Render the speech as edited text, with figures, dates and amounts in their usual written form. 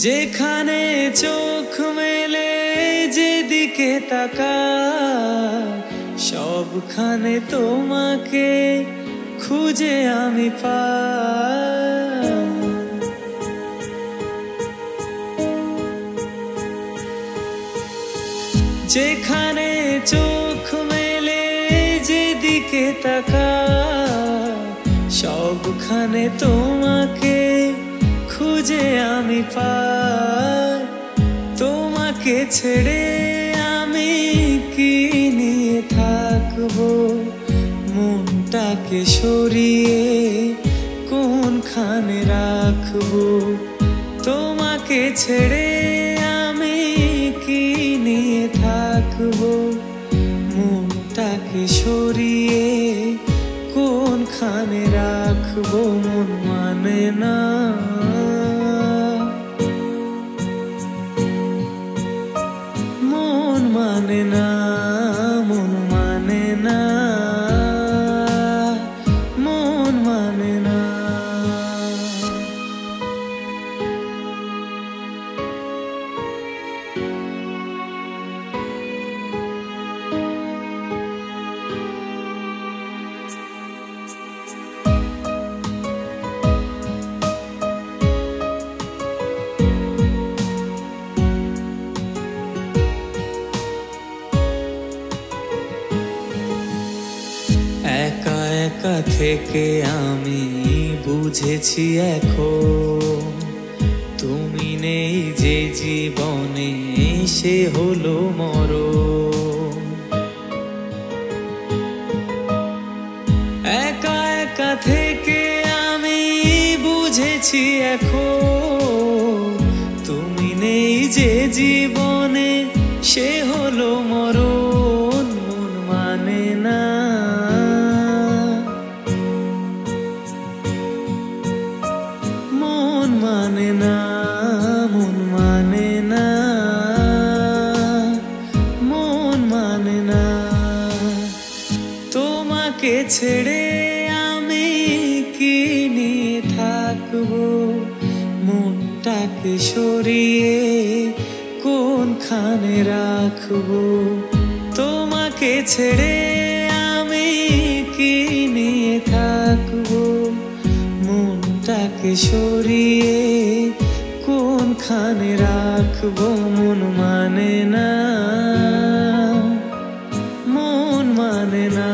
যেখানে চোখ মেলে যেদিকে তাকাই সবখানে তোমাকে খুঁজে আমি পাই। যেখানে চোখ মেলে যেদিকে তাকাই সবখানে তোমাকে খুঁজে আমি পাই। তোমাকে ছেড়ে আমি কি নিয়ে থাকবো, মনটাকে সরিয়ে কোনখানে রাখবো। তোমাকে ছেড়ে আমি কি নিয়ে থাকবো, মনটাকে সরিয়ে কোনখানে রাখবো। মন মানে না, মন মানে না, মন মানে না, মন মানে না। একা একা থেকে আমি বুঝেছি এখন তুমি নেই যে জীবনে সে হলো মরণ। একা একা থেকে আমি বুঝেছি এখন তুমি নেই যে জীবনে সে হলো মরণ। মন মানে না, মন মানে না, মন মানে না, মন মানে না। তোমাকে ছেড়ে আমি কি নিয়ে থাকবো, মনটাকে সরিয়ে কোনখানে রাখবো। তোমাকে ছেড়ে আমি কি নিয়ে থাকবো, মনটাকে সরিয়ে কোনখানে রাখবো। মন মানে না, মন মানে না।